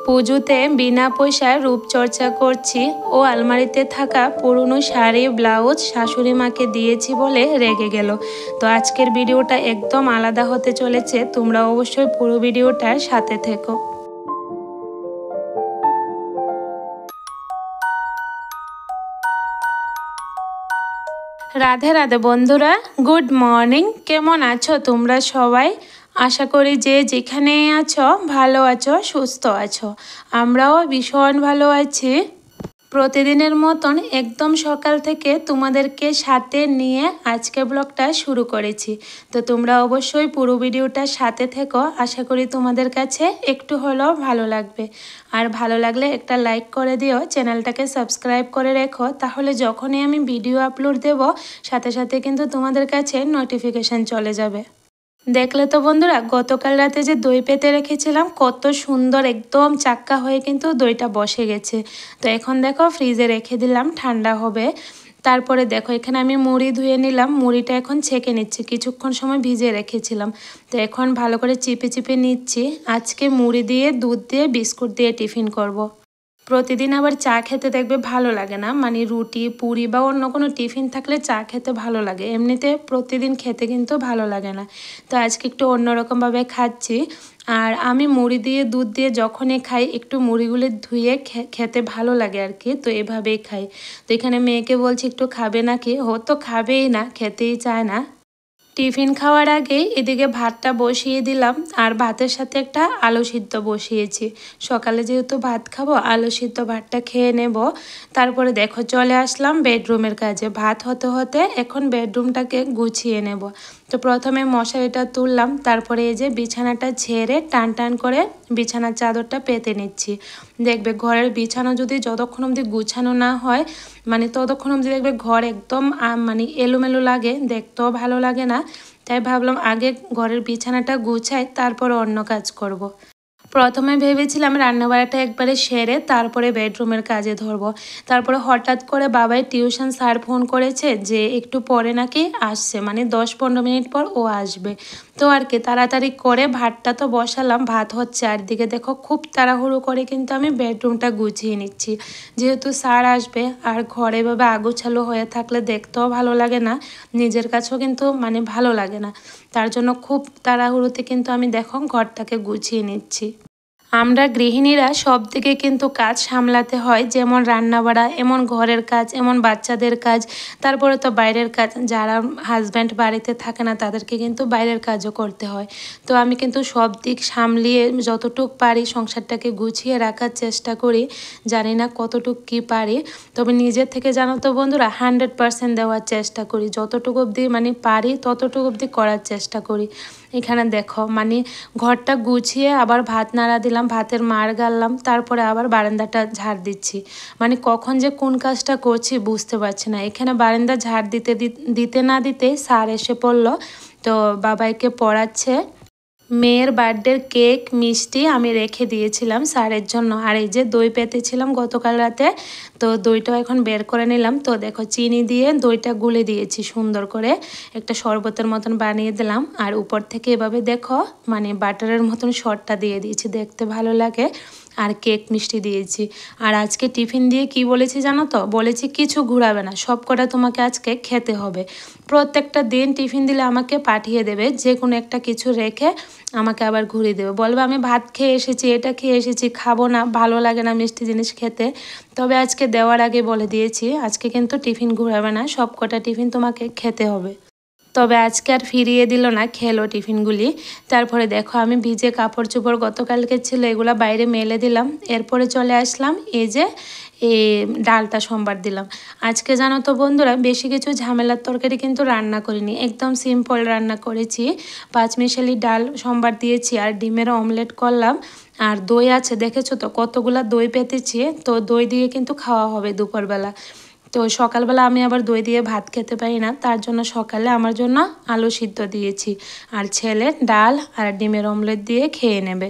পুজোতে বিনা পয়সায় রূপচর্চা করছি ও আলমারিতে থাকা পুরনো শাড়ি ব্লাউজ শাশুড়ি মাকে দিয়েছি বলে রেগে গেল। তো আজকের ভিডিওটা একদম আলাদা হতে চলেছে, তোমরা অবশ্যই পুরো ভিডিওটার সাথে থেকো। রাধে রাধে বন্ধুরা, গুড মর্নিং। কেমন আছো তোমরা সবাই? আশা করি যে যেখানে আছো ভালো আছো, সুস্থ আছো। আমরাও ভীষণ ভালো আছি। প্রতিদিনের মতন একদম সকাল থেকে তোমাদেরকে সাথে নিয়ে আজকে ব্লগটা শুরু করেছি। তো তোমরা অবশ্যই পুরো ভিডিওটার সাথে থেকো, আশা করি তোমাদের কাছে একটু হলেও ভালো লাগবে। আর ভালো লাগলে একটা লাইক করে দিও, চ্যানেলটাকে সাবস্ক্রাইব করে রেখো, তাহলে যখনই আমি ভিডিও আপলোড দেব সাথে সাথে কিন্তু তোমাদের কাছে নোটিফিকেশান চলে যাবে। দেখলে তো বন্ধুরা, গতকাল রাতে যে দই পেতে রেখেছিলাম কত সুন্দর একদম চাক্কা হয়ে কিন্তু দইটা বসে গেছে। তো এখন দেখো ফ্রিজে রেখে দিলাম, ঠান্ডা হবে। তারপরে দেখো এখানে আমি মুড়ি ধুয়ে নিলাম, মুড়িটা এখন ছেঁকে নিচ্ছি, কিছুক্ষণ সময় ভিজিয়ে রেখেছিলাম। তো এখন ভালো করে চিপে চিপে নিচ্ছি। আজকে মুড়ি দিয়ে দুধ দিয়ে বিস্কুট দিয়ে টিফিন করব। প্রতিদিন আবার চা খেতে দেখবে ভালো লাগে না, মানে রুটি পুরি বা অন্য কোনো টিফিন থাকলে চা খেতে ভালো লাগে, এমনিতে প্রতিদিন খেতে কিন্তু ভালো লাগে না। তো আজকে একটু অন্যরকমভাবে খাচ্ছি। আর আমি মুড়ি দিয়ে দুধ দিয়ে যখনই খাই একটু মুড়িগুলো ধুয়ে খেতে ভালো লাগে আর কি, তো এভাবেই খাই। তো এখানে মেয়েকে বলছি একটু খাবে নাকি, ও তো খাবেই না, খেতেই চায় না। টিফিন খাওয়ার আগে এদিকে ভাতটা বসিয়ে দিলাম, আর ভাতের সাথে একটা আলু সিদ্ধ বসিয়েছি। সকালে যেহেতু ভাত খাবো, আলু সিদ্ধ ভাতটা খেয়ে নেব। তারপরে দেখো চলে আসলাম বেডরুমের কাজে। ভাত হতে হতে এখন বেডরুমটাকে গুছিয়ে নেব। তো প্রথমে মশারিটা তুললাম, তারপরে এই যে বিছানাটা ঝেড়ে টান টান করে বিছানার চাদরটা পেতে নিচ্ছি। দেখবে ঘরের বিছানা যদি যতক্ষণ অবধি গুছানো না হয়, মানে ততক্ষণ অবধি দেখবে ঘর একদম মানে এলোমেলো লাগে, দেখতেও ভালো লাগে না। তাই ভাবলাম আগে ঘরের বিছানাটা গুছাই, তারপরে অন্য কাজ করব। প্রথমে ভেবেছিলাম রান্নাবাড়াটা একবারে সেরে তারপরে বেডরুমের কাজে ধরবো। তারপরে হঠাৎ করে বাবাই টিউশন স্যার ফোন করেছে যে একটু পরে নাকি আসছে, মানে 10-15 মিনিট পর ও আসবে। তো আর কি তাড়াতাড়ি করে ভাতটা তো বসালাম, ভাত হচ্ছে, আর দিকে দেখো খুব তাড়াহুড়ো করে কিন্তু আমি বেডরুমটা গুছিয়ে নিচ্ছি। যেহেতু স্যার আসবে, আর ঘরে এভাবে আগোছালো হয়ে থাকলে দেখতেও ভালো লাগে না, নিজের কাছেও কিন্তু মানে ভালো লাগে না। তার জন্য খুব তাড়াহুড়োতে কিন্তু আমি দেখো ঘরটাকে গুছিয়ে নিচ্ছি। আমরা গৃহিণীরা সব দিকে কিন্তু কাজ সামলাতে হয়, যেমন রান্নাবাড়া, এমন ঘরের কাজ, এমন বাচ্চাদের কাজ, তারপরে তো বাইরের কাজ। যারা হাজব্যান্ড বাড়িতে থাকে না তাদেরকে কিন্তু বাইরের কাজও করতে হয়। তো আমি কিন্তু সব দিক সামলিয়ে যতটুক পারি সংসারটাকে গুছিয়ে রাখার চেষ্টা করি। জানি না কতটুক কি পারি, তবে নিজের থেকে জানো তো বন্ধুরা 100% দেওয়ার চেষ্টা করি। যতটুকু অবধি মানে পারি ততটুকু অবধি করার চেষ্টা করি। এখানে দেখো মানে ঘরটা গুছিয়ে আবার ভাত নাড়া দিলাম, ভাতের মাড় গাড়লাম, তারপরে আবার বারান্দাটা ঝাড় দিচ্ছি। মানে কখন যে কোন কাজটা করছি বুঝতে পারছি না। এখানে বারান্দা ঝাড় দিতে না দিতে স্যার এসে পড়লো। তো বাবাইকে পড়াচ্ছে। মেয়ের বার্থডের কেক মিষ্টি আমি রেখে দিয়েছিলাম স্যারের জন্য। আর এই যে দই পেতেছিলাম গতকাল রাতে, তো দইটাও এখন বের করে নিলাম। তো দেখো চিনি দিয়ে দইটা গুলে দিয়েছি সুন্দর করে, একটা শরবতের মতন বানিয়ে দিলাম। আর উপর থেকে এভাবে দেখো মানে বাটারের মতন শর্টটা দিয়ে দিয়েছি, দেখতে ভালো লাগে। আর কেক মিষ্টি দিয়েছি। আর আজকে টিফিন দিয়ে কি বলেছি জানো তো, বলেছি কিছু ঘুরাবে না, সব কটা তোমাকে আজকে খেতে হবে। প্রত্যেকটা দিন টিফিন দিলে আমাকে পাঠিয়ে দেবে, যে কোনো একটা কিছু রেখে আমাকে আবার ঘুরিয়ে দেবে, বলবে আমি ভাত খেয়ে এসেছি, এটা খেয়ে এসেছি, খাবো না, ভালো লাগে না মিষ্টি জিনিস খেতে। তবে আজকে দেওয়ার আগে বলে দিয়েছি আজকে কিন্তু টিফিন ঘুরাবে না, সব কটা টিফিন তোমাকে খেতে হবে। তবে আজকে আর ফিরিয়ে দিল না, খেলো টিফিনগুলি। তারপরে দেখো আমি ভিজে কাপড় চোপড় গতকালকে ছিল এগুলো বাইরে মেলে দিলাম। এরপরে চলে আসলাম এই যে ডালটা সোমবার দিলাম। আজকে জানো তো বন্ধুরা বেশি কিছু ঝামেলার তরকারি কিন্তু রান্না করিনি, একদম সিম্পল রান্না করেছি। পাঁচমিশালি ডাল সোমবার দিয়েছি, আর ডিমের অমলেট করলাম। আর দই আছে, দেখেছো তো কতগুলা দই পেতেছি, তো দই দিয়ে কিন্তু খাওয়া হবে দুপুরবেলা। তো সকালবেলা আমি আবার দই দিয়ে ভাত খেতে পারি না, তার জন্য সকালে আমার জন্য আলু সিদ্ধ দিয়েছি, আর ছেলে ডাল আর ডিমের অমলেট দিয়ে খেয়ে নেবে।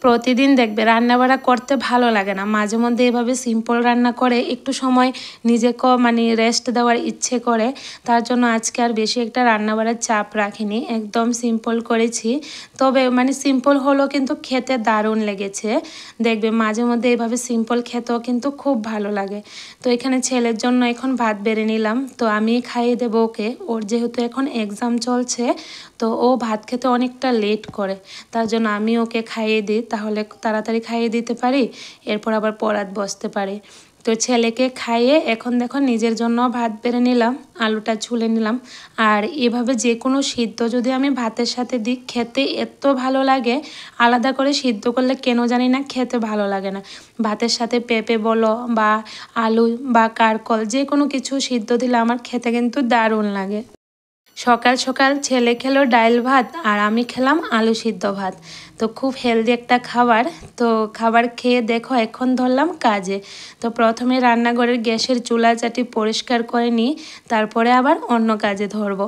প্রতিদিন দেখবে রান্নাবাড়া করতে ভালো লাগে না, মাঝে মধ্যে এভাবে সিম্পল রান্না করে একটু সময় নিজেকে মানে রেস্ট দেওয়ার ইচ্ছে করে। তার জন্য আজকে আর বেশি একটা রান্নাবাড়ার চাপ রাখিনি, একদম সিম্পল করেছি। তবে মানে সিম্পল হলো কিন্তু খেতে দারুণ লেগেছে। দেখবে মাঝে মধ্যে এভাবে সিম্পল খেতেও কিন্তু খুব ভালো লাগে। তো এখানে ছেলের জন্য এখন ভাত বেড়ে নিলাম, তো আমি খাইয়ে দেবো ওকে। ওর যেহেতু এখন এক্সাম চলছে, তো ও ভাত খেতে অনেকটা লেট করে, তার জন্য আমি ওকে খাইয়ে দিই, তাহলে তাড়াতাড়ি খাইয়ে দিতে পারি, এরপর আবার পড়াতে বসতে পারি। তো ছেলেকে খাইয়ে এখন দেখো নিজের জন্য ভাত বেড়ে নিলাম, আলুটা ছুলে নিলাম। আর এভাবে যে কোনো সিদ্ধ যদি আমি ভাতের সাথে দিই খেতে এত ভালো লাগে, আলাদা করে সিদ্ধ করলে কেন জানি না খেতে ভালো লাগে না। ভাতের সাথে পেঁপে বলো বা আলু বা কারকল যে কোনো কিছু সিদ্ধ দিলে আমার খেতে কিন্তু দারুণ লাগে। সকাল সকাল ছেলে খেলো ডাল ভাত আর আমি খেলাম আলু সিদ্ধ ভাত। তো খুব হেলদি একটা খাবার। তো খাবার খেয়ে দেখো এখন ধরলাম কাজে। তো প্রথমে রান্নাঘরের গ্যাসের চুলা চাটি পরিষ্কার করে নিই, তারপরে আবার অন্য কাজে ধরবো।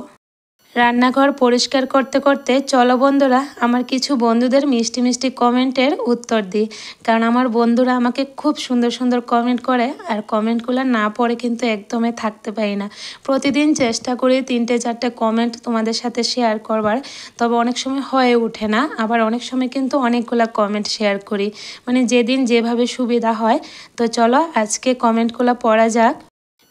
রান্নাঘর পরিষ্কার করতে করতে চলো বন্ধুরা আমার কিছু বন্ধুদের মিষ্টি মিষ্টি কমেন্টের উত্তর দিই। কারণ আমার বন্ধুরা আমাকে খুব সুন্দর সুন্দর কমেন্ট করে, আর কমেন্টগুলো না পড়ে কিন্তু একদমই থাকতে পারি না। প্রতিদিন চেষ্টা করি 3-4টে কমেন্ট তোমাদের সাথে শেয়ার করবার, তবে অনেক সময় হয়ে ওঠে না। আবার অনেক সময় কিন্তু অনেকগুলো কমেন্ট শেয়ার করি, মানে যেদিন যেভাবে সুবিধা হয়। তো চলো আজকে কমেন্টগুলো পড়া যাক।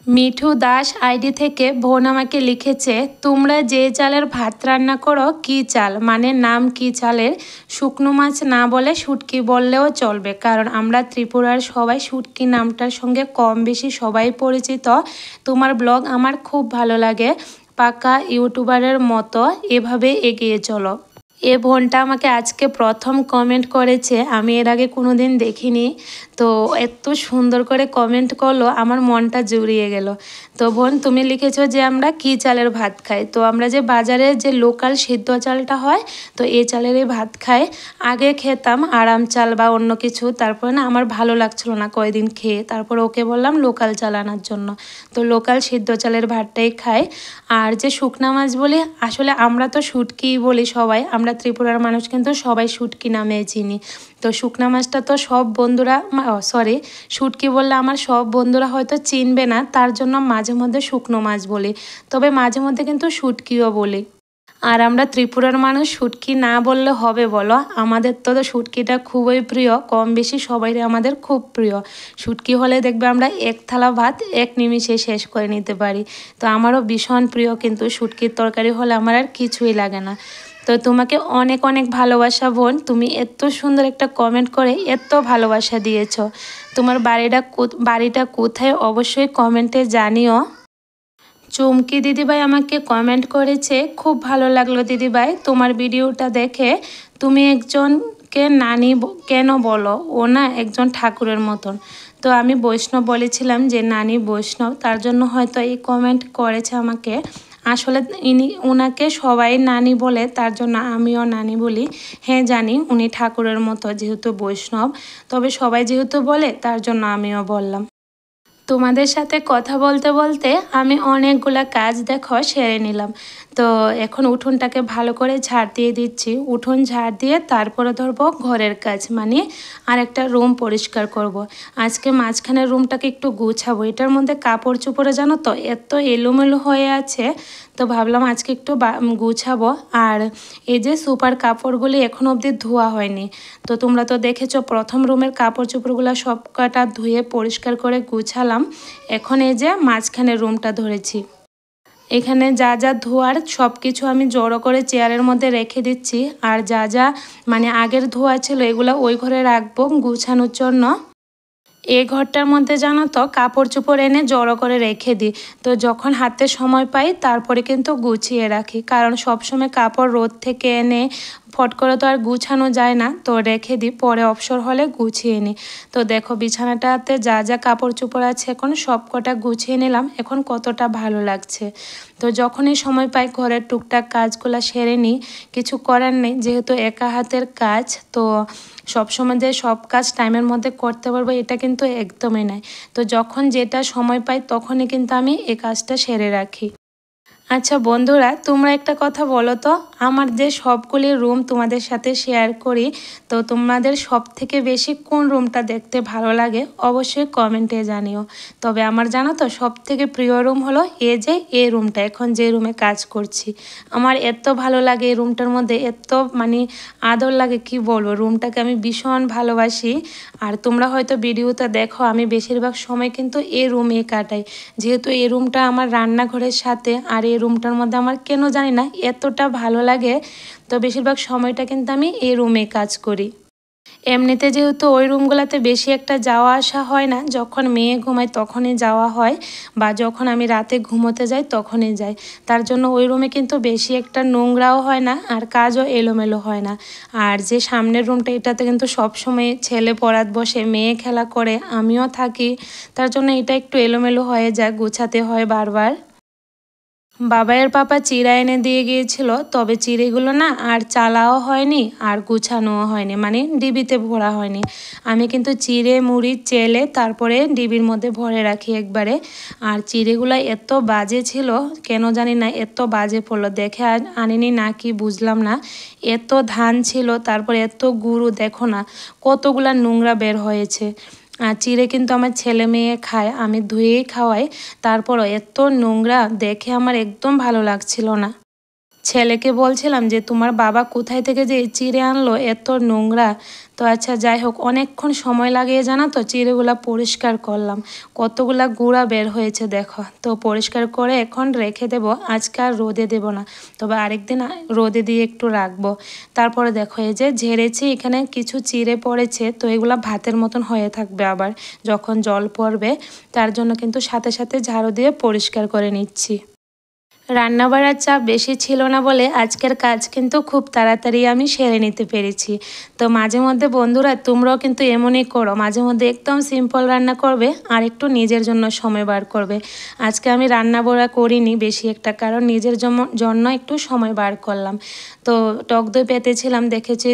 মিঠু দাস আইডি থেকে বোন আমাকে লিখেছে, তোমরা যে চালের ভাত রান্না করো কি চাল, মানে নাম কি চালের? শুকনো মাছ না বলে শুটকি বললেও চলবে, কারণ আমরা ত্রিপুরার সবাই শুটকি নামটার সঙ্গে কম বেশি সবাই পরিচিত। তোমার ব্লগ আমার খুব ভালো লাগে, পাকা ইউটিউবারের মতো এভাবে এগিয়ে চলো। এ বোনটা আমাকে আজকে প্রথম কমেন্ট করেছে, আমি এর আগে কোনো দিন দেখিনি। তো এত সুন্দর করে কমেন্ট করলো, আমার মনটা জুড়িয়ে গেল। তো বোন তুমি লিখেছো যে আমরা কি চালের ভাত খাই। তো আমরা যে বাজারে যে লোকাল সিদ্ধ চালটা হয়, তো এই চালেরই ভাত খাই। আগে খেতাম আরাম চাল বা অন্য কিছু, তারপরে না আমার ভালো লাগছিল না কয়দিন খেয়ে, তারপর ওকে বললাম লোকাল চাল আনার জন্য। তো লোকাল সিদ্ধ চালের ভাতটাই খাই। আর যে শুকনা মাছ বলি, আসলে আমরা তো শুটকিই বলি সবাই, আমরা ত্রিপুরার মানুষ কিন্তু সবাই শুটকি নামে চিনি। তো শুকনা মাছটা তো সব বন্ধুরা সরি শুটকি বললে আমার সব বন্ধুরা হয়তো চিনবে না, তার জন্য মাঝে মধ্যে শুকনো মাছ বলি, তবে মাঝে মধ্যে কিন্তু শুটকিও বলি। আর আমরা ত্রিপুরার মানুষ শুটকি না বললে হবে বলো, আমাদের তো শুটকিটা খুবই প্রিয়, কম বেশি সবাই আমাদের খুব প্রিয়। শুটকি হলে দেখবে আমরা এক থালা ভাত এক নিমিষে শেষ করে নিতে পারি। তো আমারও ভীষণ প্রিয়, কিন্তু শুটকির তরকারি হলে আমার আর কিছুই লাগে না। তো তোমাকে অনেক অনেক ভালোবাসা বোন, তুমি এত সুন্দর একটা কমেন্ট করে এত ভালোবাসা দিয়েছো। তোমার বাড়িটা কোথায় অবশ্যই কমেন্টে জানিও। চুমকি দিদিভাই আমাকে কমেন্ট করেছে, খুব ভালো লাগলো দিদিভাই তোমার ভিডিওটা দেখে, তুমি একজনকে নানি কেন বলো, ও না একজন ঠাকুরের মতন। তো আমি বৈষ্ণব বলেছিলাম যে নানি বৈষ্ণব, তার জন্য হয়তো এই কমেন্ট করেছে আমাকে। আসলে উনাকে সবাই নানি বলে, তার জন্য আমিও নানি বলি। হ্যাঁ জানি উনি ঠাকুরের মতো যেহেতু বৈষ্ণব, তবে সবাই যেহেতু বলে তার জন্য আমিও বললাম। তোমাদের সাথে কথা বলতে বলতে আমি অনেকগুলা কাজ দেখো সেরে নিলাম। তো এখন উঠোনটাকে ভালো করে ঝাড় দিয়ে দিচ্ছি, উঠোন ঝাড় দিয়ে তারপরে ধরবো ঘরের কাজ, মানে আরেকটা রুম পরিষ্কার করব। আজকে মাঝখানের রুমটাকে একটু গুছাবো, এটার মধ্যে কাপড় চোপড়ে জানো তো এত এলোমেলো হয়ে আছে, তো ভাবলাম আজকে একটু গুছাবো। আর এই যে সুপার কাপড়গুলি এখনো অবধি ধোয়া হয়নি। তো তোমরা তো দেখেছো প্রথম রুমের কাপড় চোপড়গুলো সব কটা ধুয়ে পরিষ্কার করে গুছালাম। এখন এই যে মাঝখানে রুমটা ধরেছি, এখানে যা যা ধোয়ার সব কিছু আমি জড়ো করে চেয়ারের মধ্যে রেখে দিচ্ছি। আর যা যা মানে আগের ধোয়া ছিল এগুলো ওই ঘরে রাখবো গুছানোর জন্য। এই ঘরটার মধ্যে জানো তো কাপড় চোপড় এনে জড়ো করে রেখে দিই, তো যখন হাতে সময় পাই তারপরে কিন্তু গুছিয়ে রাখি, কারণ সবসময় কাপড় রোদ থেকে এনে ফট করে তো আর গুছানো যায় না, তো রেখে দিই, পরে অবসর হলে গুছিয়ে নিই। তো দেখো বিছানাটাতে যা যা কাপড় চোপড় আছে এখন সব কটা গুছিয়ে নিলাম, এখন কতটা ভালো লাগছে। তো যখনই সময় পাই ঘরের টুকটাক কাজগুলো সেরে নিই, কিছু করার নেই যেহেতু একা হাতের কাজ, তো সবসময় যে সব কাজ টাইমের মধ্যে করতে পারবো এটা কিন্তু একদমই নয়। তো যখন যেটা সময় পাই তখনই কিন্তু আমি এই কাজটা সেরে রাখি। আচ্ছা বন্ধুরা, তোমরা একটা কথা বলো তো, আমার যে সবগুলি রুম তোমাদের সাথে শেয়ার করি, তো তোমাদের সব থেকে বেশি কোন রুমটা দেখতে ভালো লাগে অবশ্যই কমেন্টে জানিও। তবে আমার জানো তো সব থেকে প্রিয় রুম হলো এই রুমটা, এখন যে রুমে কাজ করছি। আমার এত ভালো লাগে এই রুমটার মধ্যে, এত মানে আদর লাগে কি বলবো, রুমটাকে আমি ভীষণ ভালোবাসি। আর তোমরা হয়তো ভিডিওটা দেখো, আমি বেশিরভাগ সময় কিন্তু এই রুমে কাটাই, যেহেতু এই রুমটা আমার রান্নাঘরের সাথে। আর এই রুমটার মধ্যে আমার কেন জানি না এতটা ভালো লাগে, তো বেশিরভাগ সময়টা কিন্তু আমি এই রুমে কাজ করি। এমনিতে যেহেতু ওই রুমগুলোতে বেশি একটা যাওয়া আসা হয় না, যখন মেয়ে ঘুমায় তখনই যাওয়া হয়, বা যখন আমি রাতে ঘুমোতে যাই তখনই যাই। তার জন্য ওই রুমে কিন্তু বেশি একটা নোংরাও হয় না, আর কাজও এলোমেলো হয় না। আর যে সামনের রুমটা, এটাতে কিন্তু সবসময় ছেলে পড়াত বসে, মেয়ে খেলা করে, আমিও থাকি। তার জন্য এটা একটু এলোমেলো হয়ে যায়, গুছাতে হয় বারবার। বাবাইয়ের পাপা চিড়া এনে দিয়ে গিয়েছিল, তবে চিড়েগুলো না আর চালাও হয়নি আর গুছানোও হয়নি, মানে ডিবিতে ভরা হয়নি। আমি কিন্তু চিড়ে মুড়ি চেলে তারপরে ডিবির মধ্যে ভরে রাখি একবারে। আর চিড়েগুলো এত বাজে ছিল, কেন জানি না এত বাজে পড়লো, দেখে আনিনি না কি বুঝলাম না। এত ধান ছিল, তারপরে এত গুঁড়ো, দেখো না কতগুলা নোংরা বের হয়েছে। আর চিড়ে কিন্তু আমার ছেলে মেয়ে খায়, আমি ধুয়েই খাওয়াই, তারপরও এত নোংরা দেখে আমার একদম ভালো লাগছিল না। ছেলেকে বলছিলাম যে তোমার বাবা কোথায় থেকে যে চিড়ে আনলো এত নোংরা। তো আচ্ছা যাই হোক, অনেকক্ষণ সময় লাগিয়ে জানো তো চিড়েগুলা পরিষ্কার করলাম, কতগুলা গুঁড়া বের হয়েছে দেখো। তো পরিষ্কার করে এখন রেখে দেব, আজকে আর রোদে দেব না, তবে আরেকদিন রোদে দিয়ে একটু রাখবো। তারপরে দেখো এই যে ঝেড়েছি, এখানে কিছু চিড়ে পড়েছে, তো এগুলা ভাতের মতন হয়ে থাকবে আবার যখন জল পড়বে, তার জন্য কিন্তু সাথে সাথে ঝাড়ু দিয়ে পরিষ্কার করে নিচ্ছি। রান্না বাড়ার চাপ বেশি ছিল না বলে আজকের কাজ কিন্তু খুব তাড়াতাড়ি আমি সেরে নিতে পেরেছি। তো মাঝে মধ্যে বন্ধুরা তোমরাও কিন্তু এমনই করো, মাঝে মধ্যে একদম সিম্পল রান্না করবে আর একটু নিজের জন্য সময় বার করবে। আজকে আমি রান্না বাড়া করিনি বেশি একটা, কারণ নিজের জন্য একটু সময় বার করলাম। তো টক দই পেতেছিলাম দেখেছি,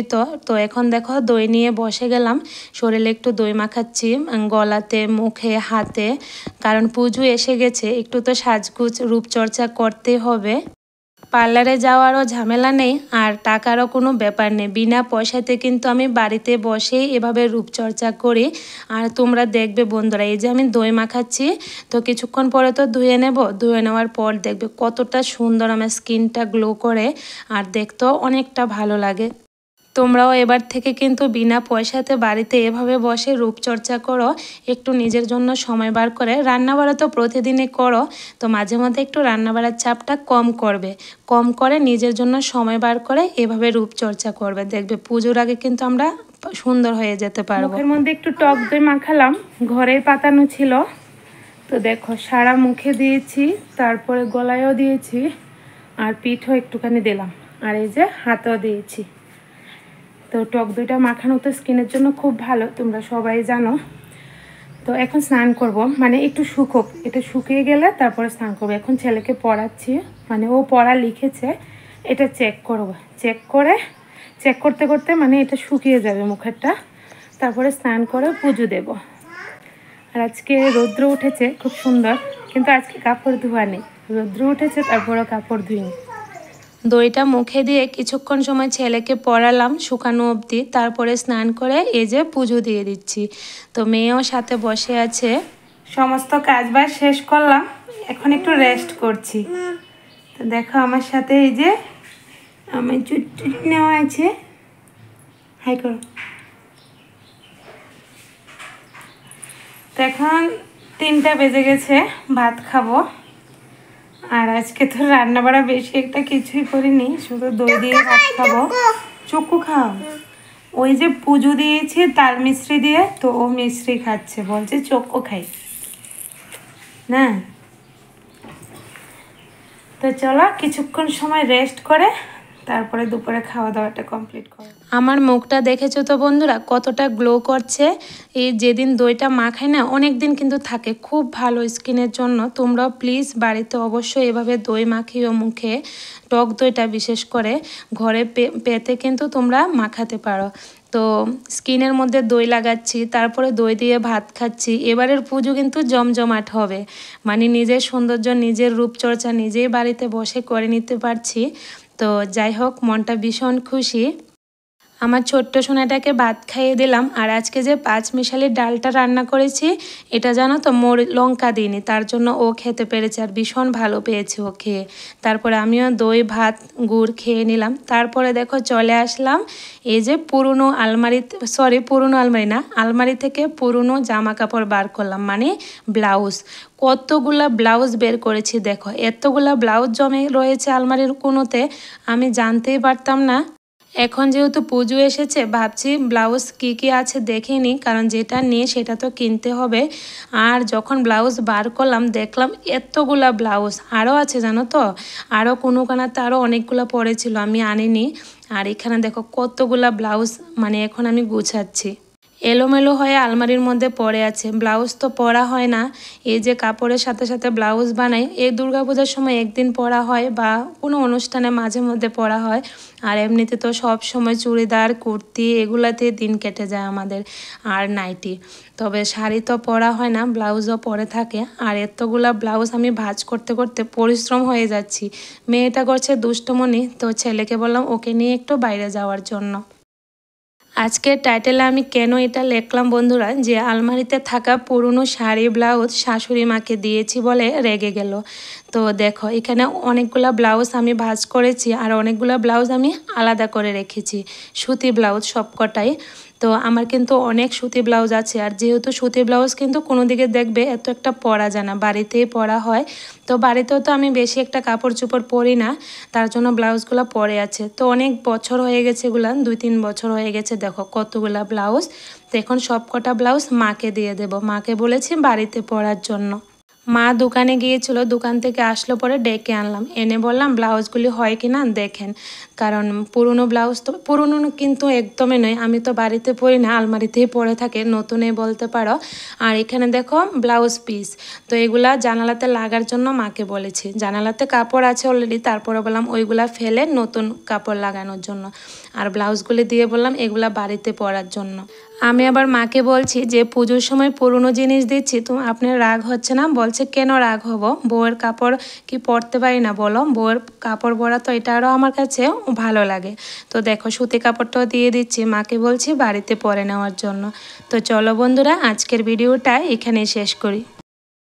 তো এখন দেখো দই নিয়ে বসে গেলাম, শরীরে একটু দই মাখাচ্ছি গলাতে, মুখে, হাতে, কারণ পুজো এসে গেছে, একটু তো সাজগুজ রূপচর্চা করতে হবে। পার্লারে যাওয়ারও ঝামেলা নেই আর টাকারও কোনো ব্যাপার নেই, বিনা পয়সাতে কিন্তু আমি বাড়িতে বসেই এভাবে রূপচর্চা করি। আর তোমরা দেখবে বন্ধুরা, এই যে আমি দই মাখাচ্ছি, তো কিছুক্ষণ পরে তো ধুয়ে নেব, ধুয়ে নেওয়ার পর দেখবে কতটা সুন্দর আমার স্কিনটা গ্লো করে, আর দেখতেও অনেকটা ভালো লাগে। তোমরাও এবার থেকে কিন্তু বিনা পয়সাতে বাড়িতে এভাবে বসে রূপচর্চা করো, একটু নিজের জন্য সময় বার করে। রান্নাবাড়া তো প্রতিদিনই করো, তো মাঝে মধ্যে একটু রান্নাবাড়ার চাপটা কম করবে, কম করে নিজের জন্য সময় বার করে এভাবে রূপচর্চা করবে, দেখবে পুজোর আগে কিন্তু আমরা সুন্দর হয়ে যেতে পারবো। মুখের মধ্যে একটু টক দই মাখালাম, ঘরের পাতানো ছিল, তো দেখো সারা মুখে দিয়েছি, তারপরে গলায়ও দিয়েছি, আর পিঠও একটুখানি দিলাম, আর এই যে হাতেও দিয়েছি। তো টক দইটা মাখানো তো স্কিনের জন্য খুব ভালো, তোমরা সবাই জানো। তো এখন স্নান করব, মানে একটু শুকোক, এটা শুকিয়ে গেলে তারপরে স্নান করবো। এখন ছেলেকে পড়াচ্ছি, মানে ও পড়া লিখেছে, এটা চেক করব, চেক করতে করতে মানে এটা শুকিয়ে যাবে মুখেরটা, তারপরে স্নান করে পুজো দেব। আর আজকে রৌদ্র উঠেছে খুব সুন্দর, কিন্তু আজকে কাপড় ধোয়া নেই, রৌদ্র উঠেছে তারপরও কাপড় ধুইনি। দইটা মুখে দিয়ে কিছুক্ষণ সময় ছেলেকে পড়ালাম শুকানো অবধি, তারপরে স্নান করে এই যে পুজো দিয়ে দিচ্ছি। তো মেয়েও সাথে বসে আছে, সমস্ত কাজবাজ শেষ করলাম, এখন একটু রেস্ট করছি। তো দেখো আমার সাথে এই যে আমার চুট নেওয়া আছে, হাই করো। তো এখন 3টা বেজে গেছে, ভাত খাবো। আর আজকে তো রান্না বাড়া বেশি একটা কিছুই করিনি, শুধু দই দিয়ে ভাত খাবো। চক্কু খাও, ওই যে পুজো দিয়েছি তাল মিশ্রি দিয়ে, তো ও মিশ্রি খাচ্ছে, বলছে চক্কু খাই না। তো চলো কিছুক্ষণ সময় রেস্ট করে তারপরে দুপুরে খাওয়া দাওয়াটা কমপ্লিট করো। আমার মুখটা দেখেছো তো বন্ধুরা কতটা গ্লো করছে, এই যেদিন দইটা মাখাই না অনেক দিন কিন্তু থাকে, খুব ভালো স্কিনের জন্য। তোমরাও প্লিজ বাড়িতে অবশ্যই এভাবে দই মাখিও মুখে, টক দইটা বিশেষ করে ঘরে পেতে কিন্তু তোমরা মাখাতে পারো। তো তো স্কিনের মধ্যে দই লাগাচ্ছি, তারপরে দই দিয়ে ভাত খাচ্ছি। এবারের পুজো কিন্তু জমজমাট হবে, মানে নিজের সৌন্দর্য, নিজের রূপচর্চা নিজেই বাড়িতে বসে করে নিতে পারছি। তো যাই হোক, মনটা ভীষণ খুশি। আমার ছোট্ট সোনাটাকে ভাত খাইয়ে দিলাম। আর আজকে যে পাঁচমিশালি ডালটা রান্না করেছি, এটা জানো তো লঙ্কা দিইনি, তার জন্য ও খেতে পেরেছে আর ভীষণ ভালো পেয়েছে ও খেয়ে। তারপরে আমিও দই ভাত গুড় খেয়ে নিলাম। তারপরে দেখো চলে আসলাম এই যে পুরনো আলমারি না, আলমারি থেকে পুরনো জামা কাপড় বার করলাম, মানে ব্লাউজ। কতগুলা ব্লাউজ বের করেছি দেখো, এতগুলা ব্লাউজ জমে রয়েছে আলমারির কোনোতে, আমি জানতেই পারতাম না। এখন যেহেতু পুজো এসেছে, ভাবছি ব্লাউজ কি আছে দেখে নিই, কারণ যেটা নিয়ে সেটা তো কিনতে হবে। আর যখন ব্লাউজ বার করলাম দেখলাম এতগুলা ব্লাউজ আরও আছে জানো তো, আরও কোনো কানাতে আরও অনেকগুলো পড়েছিল, আমি আনিনি। আর এখানে দেখো কতগুলা ব্লাউজ, মানে এখন আমি গুছাচ্ছি। এলোমেলো হয়ে আলমারির মধ্যে পড়ে আছে, ব্লাউজ তো পরা হয় না। এই যে কাপড়ের সাথে সাথে ব্লাউজ বানাই, এই দুর্গাপূজার সময় একদিন পরা হয় বা কোনো অনুষ্ঠানে মাঝে মধ্যে পরা হয়। আর এমনিতে তো সব সময় চুড়িদার কুর্তি এগুলাতে দিন কেটে যায় আমাদের, আর নাইটি। তবে শাড়ি তো পরা হয় না, ব্লাউজও পরে থাকে। আর এতগুলা ব্লাউজ আমি ভাঁজ করতে করতে পরিশ্রম হয়ে যাচ্ছি। মেয়েটা করছে দুষ্টমনি, তো ছেলেকে বললাম ওকে নিয়ে একটু বাইরে যাওয়ার জন্য। আজকের টাইটেলে আমি কেন এটা লিখলাম বন্ধুরা, যে আলমারিতে থাকা পুরনো শাড়ি ব্লাউজ শাশুড়ি মাকে দিয়েছি বলে রেগে গেল। তো দেখো এখানে অনেকগুলা ব্লাউজ আমি ভাঁজ করেছি, আর অনেকগুলা ব্লাউজ আমি আলাদা করে রেখেছি, সুতি ব্লাউজ সবকটাই। তো আমার কিন্তু অনেক সুতি ব্লাউজ আছে, আর যেহেতু সুতি ব্লাউজ কিন্তু কোনো দিকে দেখবে এত একটা পরা যায় না, বাড়িতেই পরা হয়। তো বাড়িতেও তো আমি বেশি একটা কাপড় চোপড় পরি না, তার জন্য ব্লাউজগুলো পরে আছে। তো অনেক বছর হয়ে গেছে, এগুলো 2-3 বছর হয়ে গেছে। দেখো কতগুলা ব্লাউজ। তো এখন সব কটা ব্লাউজ মাকে দিয়ে দেব, মাকে বলেছি বাড়িতে পরার জন্য। মা দোকানে গিয়েছিল, দোকান থেকে আসলো পরে ডেকে আনলাম, এনে বললাম ব্লাউজগুলি হয় কি না দেখেন। কারণ পুরনো ব্লাউজ তো পুরনো কিন্তু একদমই নয়, আমি তো বাড়িতে পরি না, আলমারিতেই পরে থাকে, নতুনই বলতে পারো। আর এখানে দেখো ব্লাউজ পিস, তো এগুলা জানালাতে লাগার জন্য মাকে বলেছি। জানালাতে কাপড় আছে অলরেডি, তারপরে বললাম ওইগুলা ফেলে নতুন কাপড় লাগানোর জন্য। আর ব্লাউজগুলি দিয়ে বললাম এগুলা বাড়িতে পরার জন্য। আমি আবার মাকে বলছি যে পুজোর সময় পুরনো জিনিস দিচ্ছি, তো আপনার রাগ হচ্ছে না? বলছে কেন রাগ হব, বউয়ের কাপড় কি পরতে পারি না বলো, বউয়ের কাপড় পরা তো এটা আরও আমার কাছে ভালো লাগে। তো দেখো সুতি কাপড়টাও দিয়ে দিচ্ছি, মাকে বলছি বাড়িতে পরে নেওয়ার জন্য। তো চলো বন্ধুরা, আজকের ভিডিওটা এখানেই শেষ করি।